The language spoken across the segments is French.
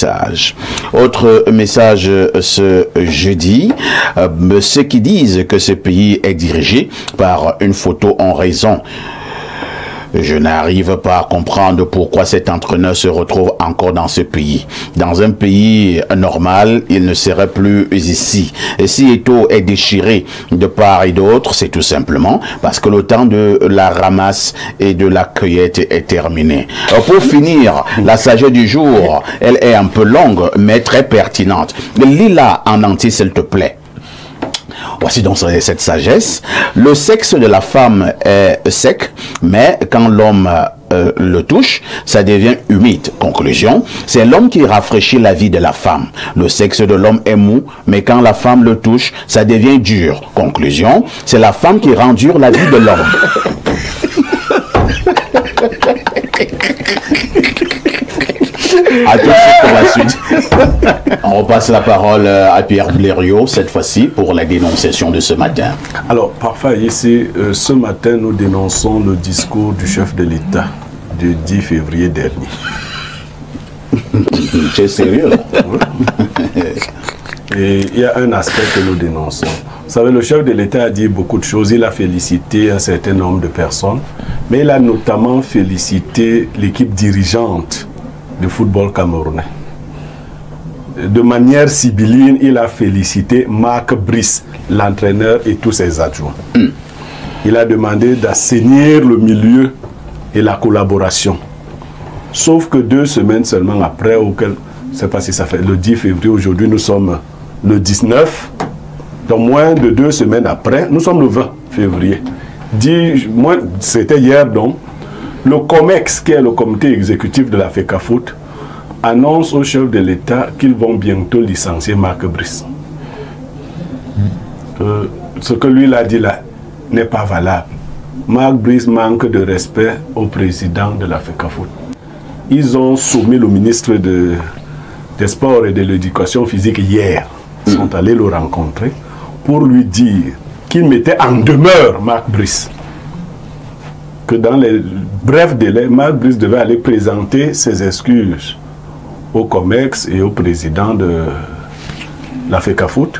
message. Autre message ce jeudi, ceux qui disent que ce pays est dirigé par une photo en raison. Je n'arrive pas à comprendre pourquoi cet entraîneur se retrouve encore dans ce pays. Dans un pays normal, il ne serait plus ici. Et si Eto'o est déchiré de part et d'autre, c'est tout simplement parce que le temps de la ramasse et de la cueillette est terminé. Pour finir, la sagesse du jour, elle est un peu longue, mais très pertinente. Lis-la en entier, s'il te plaît. Voici donc cette sagesse. Le sexe de la femme est sec, mais quand l'homme le touche, ça devient humide. Conclusion, c'est l'homme qui rafraîchit la vie de la femme. Le sexe de l'homme est mou, mais quand la femme le touche, ça devient dur. Conclusion, c'est la femme qui rend dure la vie de l'homme. À tout de suite pour la suite. On repasse la parole à Pierre Blériot, cette fois-ci pour la dénonciation de ce matin. Alors, parfait, ici, ce matin, nous dénonçons le discours du chef de l'État du 10 février dernier. Tu es sérieux là? Et il y a un aspect que nous dénonçons. Vous savez, le chef de l'État a dit beaucoup de choses. Il a félicité un certain nombre de personnes, mais il a notamment félicité l'équipe dirigeante du football camerounais. De manière sibylline, il a félicité Marc Brice, l'entraîneur et tous ses adjoints. Il a demandé d'assainir le milieu et la collaboration. Sauf que 2 semaines seulement après, auquel, je ne sais pas si ça fait le 10 février, aujourd'hui nous sommes le 19, donc moins de 2 semaines après, nous sommes le 20 février. C'était hier donc, le COMEX, qui est le comité exécutif de la FECAFOOT, annonce au chef de l'État qu'ils vont bientôt licencier Marc Brice. Ce que lui l'a dit là n'est pas valable. Marc Brice manque de respect au président de la FECAFOOT. Ils ont soumis le ministre des Sports et de l'Éducation physique hier. Ils sont allés le rencontrer pour lui dire qu'il mettait en demeure Marc Brice. Que dans les brefs délais, Marc Brice devait aller présenter ses excuses au COMEX et au président de la FECAFOOT.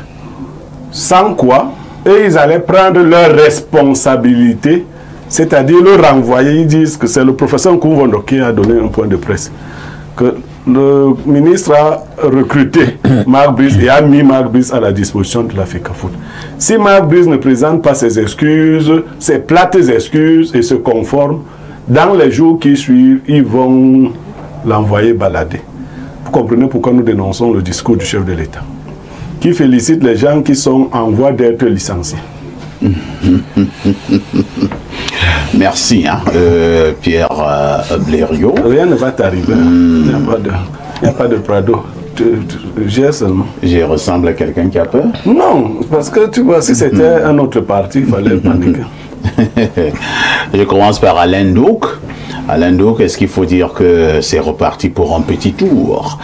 Sans quoi, et ils allaient prendre leurs responsabilités, c'est-à-dire le renvoyer. Ils disent que c'est le professeur Nkoumvondo qui a donné un point de presse. Que le ministre a recruté Marc Brice et a mis Marc Brice à la disposition de la FECAFOOT. Si Marc Brice ne présente pas ses excuses, ses plates excuses et se conforme, dans les jours qui suivent, ils vont l'envoyer balader. Vous comprenez pourquoi nous dénonçons le discours du chef de l'État, qui félicite les gens qui sont en voie d'être licenciés. Merci, hein, Pierre Blériot. Rien ne va t'arriver. Il n'y a pas de Prado. J'ai seulement. Je ressemble à quelqu'un qui a peur? Non, parce que tu vois, si c'était un autre parti, il fallait paniquer. Je commence par Alain Douk. Alain Douk, est-ce qu'il faut dire que c'est reparti pour un petit tour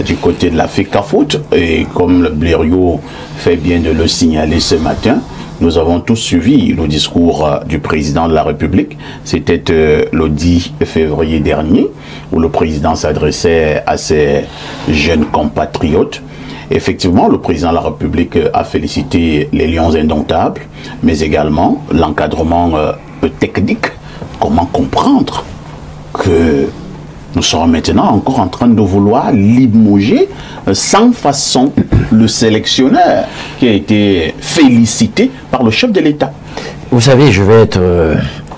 du côté de la FECAFOOT? Et comme le Blériot fait bien de le signaler ce matin, nous avons tous suivi le discours du président de la République. C'était le 10 février dernier, où le président s'adressait à ses jeunes compatriotes. Effectivement, le président de la République a félicité les Lions indomptables, mais également l'encadrement technique. Comment comprendre que nous sommes maintenant encore en train de vouloir limoger sans façon le sélectionneur qui a été félicité par le chef de l'État? Vous savez, je vais être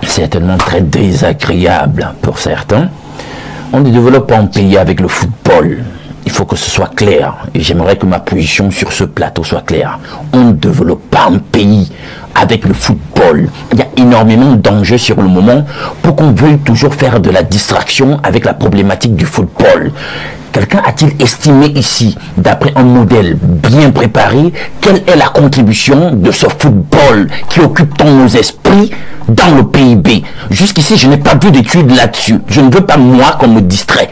certainement très désagréable pour certains. On ne développe pas un pays avec le football. Il faut que ce soit clair. Et j'aimerais que ma position sur ce plateau soit claire. On ne développe pas un pays avec le football. Il y a énormément d'enjeux sur le moment pour qu'on veuille toujours faire de la distraction avec la problématique du football. Quelqu'un a-t-il estimé ici, d'après un modèle bien préparé, quelle est la contribution de ce football qui occupe tant nos esprits dans le PIB? Jusqu'ici, je n'ai pas vu d'études là-dessus. Je ne veux pas, moi, qu'on me distrait.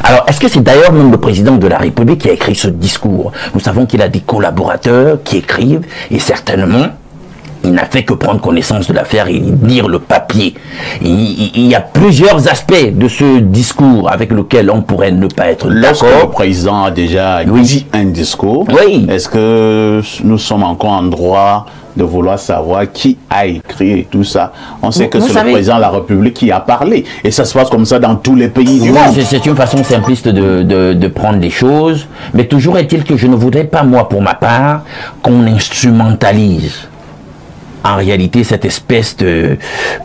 Alors, est-ce que c'est d'ailleurs même le président de la République qui a écrit ce discours? Nous savons qu'il a des collaborateurs qui écrivent, et certainement, Il n'a fait que prendre connaissance de l'affaire et lire le papier. Il y a plusieurs aspects de ce discours avec lequel on pourrait ne pas être d'accord. Lorsque le président a déjà dit un discours, est-ce que nous sommes encore en droit de vouloir savoir qui a écrit tout ça? On sait que c'est le président de la République qui a parlé. Et ça se passe comme ça dans tous les pays du monde. C'est une façon simpliste de prendre les choses. Mais toujours est-il que je ne voudrais pas, moi, pour ma part, qu'on instrumentalise en réalité cette espèce de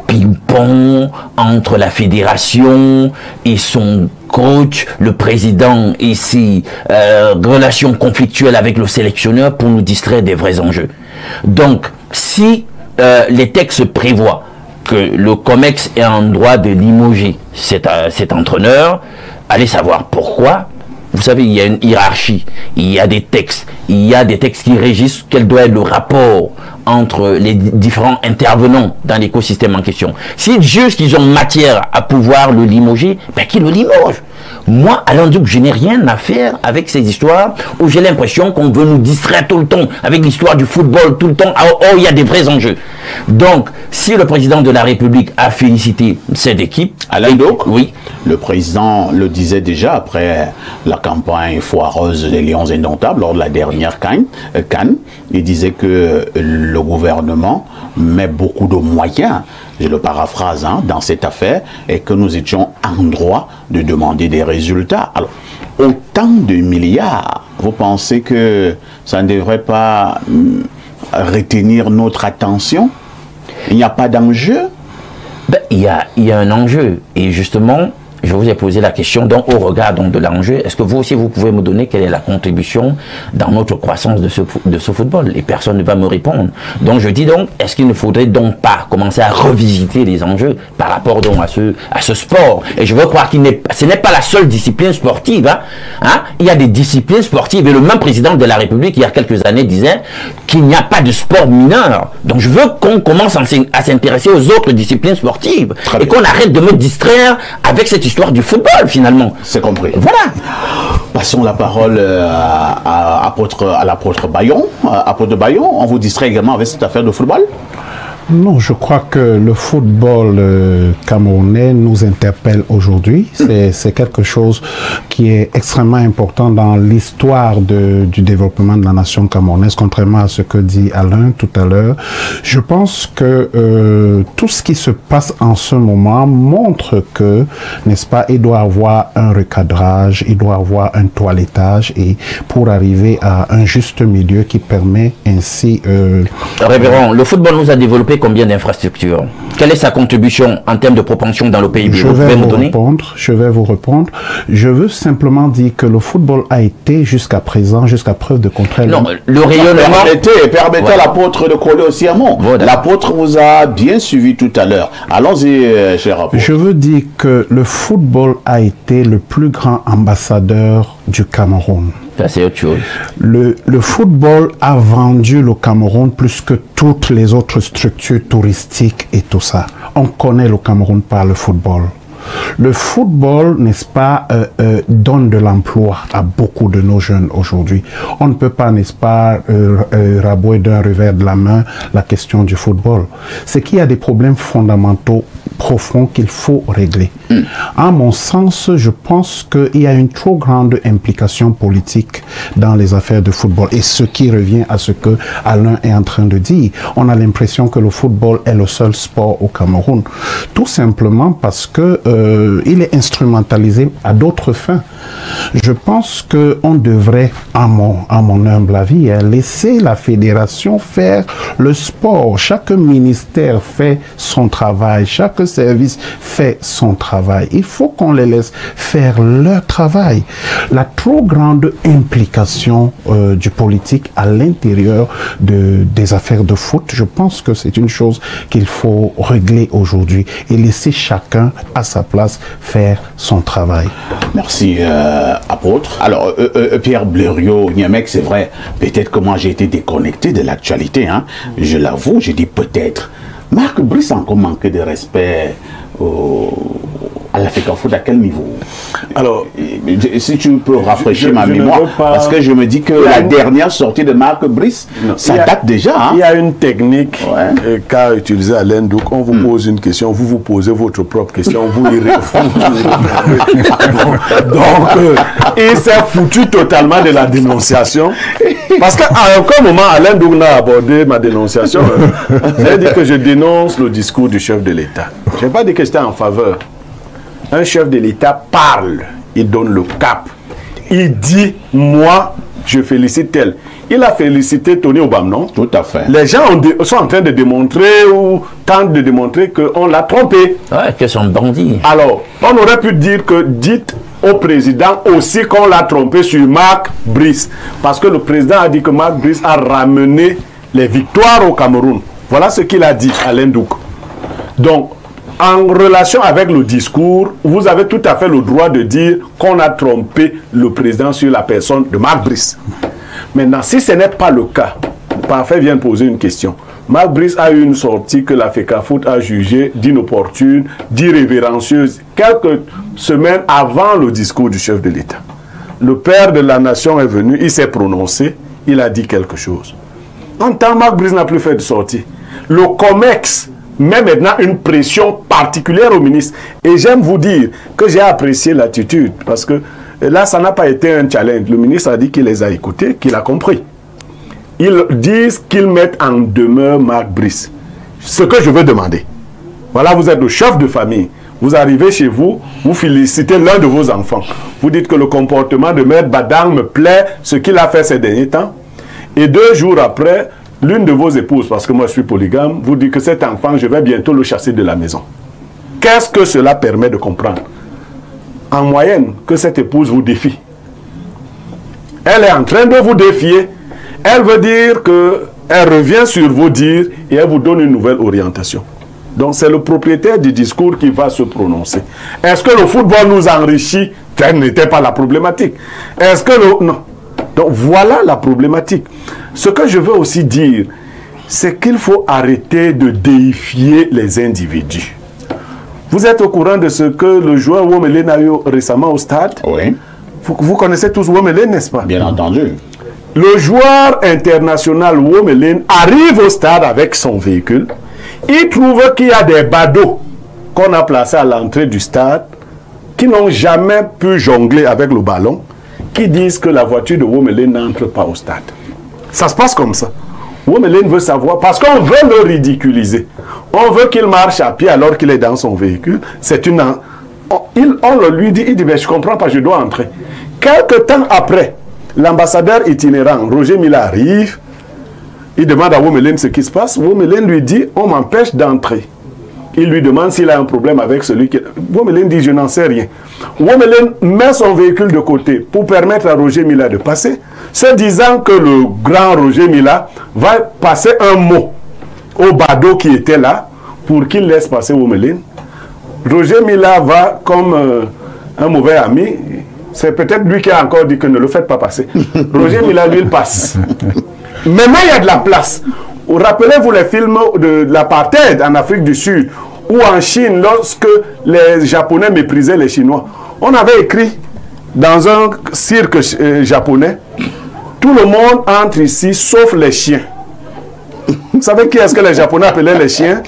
ping-pong entre la fédération et son coach, le président, et ses relations conflictuelles avec le sélectionneur pour nous distraire des vrais enjeux. Donc, si les textes prévoient que le COMEX est en droit de limoger cet entraîneur, allez savoir pourquoi. Vous savez, il y a une hiérarchie, il y a des textes qui régissent quel doit être le rapport entre les différents intervenants dans l'écosystème en question. S'ils jugent qu'ils ont matière à pouvoir le limoger, ben qu'ils le limogent. Moi, Alain Duc, je n'ai rien à faire avec ces histoires où j'ai l'impression qu'on veut nous distraire tout le temps avec l'histoire du football, tout le temps, il y a des vrais enjeux. Donc, si le président de la République a félicité cette équipe... Alain Duc, oui. Le président le disait déjà après la campagne foireuse des Lions Indomptables lors de la dernière Cannes. Il disait que le gouvernement met beaucoup de moyens, je le paraphrase, dans cette affaire, et que nous étions en droit de demander des résultats. Alors, autant de milliards, vous pensez que ça ne devrait pas retenir notre attention? Il n'y a pas d'enjeu? Ben, il y a un enjeu, et justement, je vous ai posé la question, donc au regard donc, de l'enjeu, est-ce que vous aussi vous pouvez me donner quelle est la contribution dans notre croissance de ce football? Et personne ne va me répondre. Donc je dis donc, est-ce qu'il ne faudrait donc pas commencer à revisiter les enjeux par rapport donc à ce sport? Et je veux croire ce n'est pas la seule discipline sportive. Il y a des disciplines sportives, et le même président de la République il y a quelques années disait qu'il n'y a pas de sport mineur. Donc je veux qu'on commence à s'intéresser aux autres disciplines sportives et qu'on arrête de me distraire avec cette histoire du football finalement. C'est compris. Voilà. Passons la parole à l'apôtre Bayon. Apôtre Bayon, on vous distrait également avec cette affaire de football? Non, je crois que le football camerounais nous interpelle aujourd'hui. C'est quelque chose qui est extrêmement important dans l'histoire du développement de la nation camerounaise, contrairement à ce que dit Alain tout à l'heure. Je pense que tout ce qui se passe en ce moment montre que, n'est-ce pas, il doit avoir un recadrage, il doit avoir un toilettage, et pour arriver à un juste milieu qui permet ainsi... Révérend, le football nous a développé combien d'infrastructures? Quelle est sa contribution en termes de propension dans le pays? Je vais vous répondre. Je veux simplement dire que le football a été jusqu'à présent, jusqu'à preuve de contraire. Non, le rayonnement... Permettez à l'apôtre de coller aussi un mot. Voilà. L'apôtre vous a bien suivi tout à l'heure. Allons-y, cher apôtre. Je veux dire que le football a été le plus grand ambassadeur du Cameroun. C'est autre chose. Le football a vendu le Cameroun plus que toutes les autres structures touristiques et tout ça. On connaît le Cameroun par le football. Le football, n'est-ce pas, donne de l'emploi à beaucoup de nos jeunes aujourd'hui. On ne peut pas, n'est-ce pas, rabouer d'un revers de la main la question du football. C'est qu'il y a des problèmes fondamentaux profonds qu'il faut régler. À mon sens, je pense qu'il y a une trop grande implication politique dans les affaires de football. Et ce qui revient à ce que Alain est en train de dire, on a l'impression que le football est le seul sport au Cameroun. Tout simplement parce que il est instrumentalisé à d'autres fins. Je pense qu'on devrait, à mon humble avis, laisser la fédération faire le sport. Chaque ministère fait son travail, chaque service fait son travail. Il faut qu'on les laisse faire leur travail. La trop grande implication du politique à l'intérieur des affaires de foot, je pense que c'est une chose qu'il faut régler aujourd'hui et laisser chacun à sa place faire son travail. Merci, apôtre. Alors, Pierre Blériot, Niamec, c'est vrai, peut-être que moi j'ai été déconnecté de l'actualité, je l'avoue, je dis peut-être. Marc Brice a encore manqué de respect à la FECAFOOT, à quel niveau? Alors, si tu peux rafraîchir ma mémoire, parce que je me dis que la dernière sortie de Marc Brice, ça date déjà. Hein? Il y a une technique qu'a utilisée Alain Douk. On vous pose une question, vous posez votre propre question, vous y répondez. Donc, il s'est foutu totalement de la dénonciation. Parce qu'à aucun moment, Alain Douk n'a abordé ma dénonciation. J'ai dit que je dénonce le discours du chef de l'État. Je n'ai pas dit que j'étais en faveur. Un chef de l'État parle, il donne le cap. Il dit, moi, je félicite tel. Il a félicité Tony Obama, non? Tout à fait. Les gens sont en train de démontrer ou tentent de démontrer qu'on l'a trompé. Ouais, que c'est un bandit. Alors, on aurait pu dire que dites au président aussi qu'on l'a trompé sur Marc Brice. Parce que le président a dit que Marc Brice a ramené les victoires au Cameroun. Voilà ce qu'il a dit, Alain Douk. Donc, en relation avec le discours, vous avez tout à fait le droit de dire qu'on a trompé le président sur la personne de Marc Brice. Maintenant, si ce n'est pas le cas, le parfait vient de poser une question. Marc Brice a eu une sortie que la FECAFOOT a jugée d'inopportune, d'irrévérencieuse, quelques semaines avant le discours du chef de l'État. Le père de la nation est venu, il s'est prononcé, il a dit quelque chose. En temps, Marc Brice n'a plus fait de sortie. Le COMEX met maintenant une pression particulière au ministre. Et j'aime vous dire que j'ai apprécié l'attitude, parce que là, ça n'a pas été un challenge. Le ministre a dit qu'il les a écoutés, qu'il a compris. Ils disent qu'ils mettent en demeure Marc Brice. Ce que je veux demander. Voilà, vous êtes le chef de famille. Vous arrivez chez vous, vous félicitez l'un de vos enfants. Vous dites que le comportement de Maître Badang me plaît, ce qu'il a fait ces derniers temps. Et 2 jours après, l'une de vos épouses, parce que moi je suis polygame, vous dit que cet enfant, je vais bientôt le chasser de la maison. Qu'est-ce que cela permet de comprendre? En moyenne, que cette épouse vous défie. Elle est en train de vous défier. Elle veut dire qu'elle revient sur vos dires et elle vous donne une nouvelle orientation. Donc c'est le propriétaire du discours qui va se prononcer. Est-ce que le football nous enrichit? Telle n'était pas la problématique. Est-ce que le... Non. Donc voilà la problématique. Ce que je veux aussi dire, c'est qu'il faut arrêter de déifier les individus. Vous êtes au courant de ce que le joueur Womelin a eu récemment au stade? Oui. Vous connaissez tous Womelin, n'est-ce pas? Bien entendu. Le joueur international Womelin arrive au stade avec son véhicule. Il trouve qu'il y a des badauds qu'on a placés à l'entrée du stade qui n'ont jamais pu jongler avec le ballon, qui disent que la voiture de Womelin n'entre pas au stade. Ça se passe comme ça. Womelin veut savoir, parce qu'on veut le ridiculiser. On veut qu'il marche à pied alors qu'il est dans son véhicule. C'est une... On le lui dit, il dit, mais je ne comprends pas, je dois entrer. Quelque temps après, l'ambassadeur itinérant, Roger Mila, arrive. Il demande à Womelin ce qui se passe. Womelin lui dit, on m'empêche d'entrer. Il lui demande s'il a un problème avec celui qui... Womelin dit, je n'en sais rien. Womelin met son véhicule de côté pour permettre à Roger Mila de passer, se disant que le grand Roger Mila va passer un mot au badaud qui était là pour qu'il laisse passer Womelin. Roger Mila va comme un mauvais ami. C'est peut-être lui qui a encore dit que ne le faites pas passer. Roger Mila, lui, il passe. Maintenant, il y a de la place. Rappelez-vous les films de l'apartheid en Afrique du Sud ou en Chine, lorsque les Japonais méprisaient les Chinois. On avait écrit dans un cirque japonais, tout le monde entre ici sauf les chiens. Vous savez qui est-ce que les Japonais appelaient les chiens?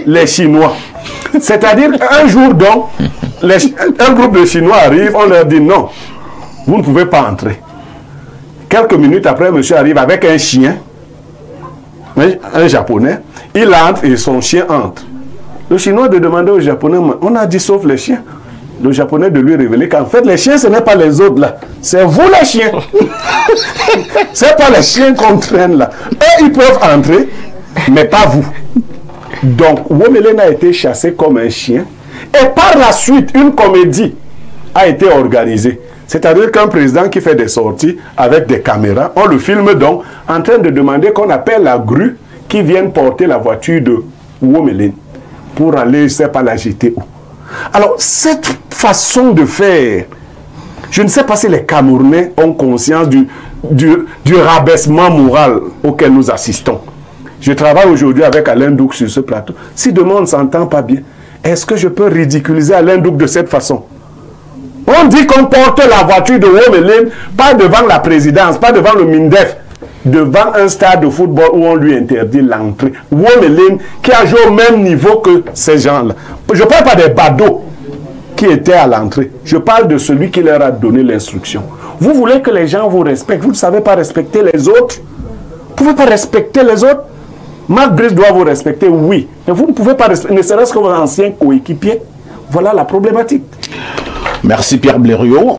Les Chinois. C'est-à-dire qu'un jour donc, un groupe de Chinois arrive, on leur dit non, vous ne pouvez pas entrer. Quelques minutes après, monsieur arrive avec un chien, un Japonais, il entre et son chien entre. Le Chinois de demander au Japonais, on a dit sauf les chiens. Le Japonais de lui révéler qu'en fait les chiens ce n'est pas les autres là, c'est vous les chiens. C'est pas les chiens qu'on traîne là. Eux ils peuvent entrer, mais pas vous. Donc Womelin a été chassé comme un chien et par la suite une comédie a été organisée. C'est-à-dire qu'un président qui fait des sorties avec des caméras, on le filme donc en train de demander qu'on appelle la grue qui vienne porter la voiture de Womelin pour aller, je ne sais pas, la jeter où. Alors, cette façon de faire, je ne sais pas si les Camerounais ont conscience du rabaissement moral auquel nous assistons. Je travaille aujourd'hui avec Alain Douk sur ce plateau. Si demain on ne s'entend pas bien, Est-ce que je peux ridiculiser Alain Douque de cette façon? On dit qu'on porte la voiture de Womelin, pas devant la présidence, pas devant le MINDEF, devant un stade de football où on lui interdit l'entrée. Womelin qui a joué au même niveau que ces gens-là. Je ne parle pas des badauds qui étaient à l'entrée. Je parle de celui qui leur a donné l'instruction. Vous voulez que les gens vous respectent. Vous ne savez pas respecter les autres. Vous ne pouvez pas respecter les autres. Marc Brice doit vous respecter, oui. Mais vous ne pouvez pas respecter, ne serait-ce que vos anciens coéquipiers. Voilà la problématique. Merci Pierre Blériot.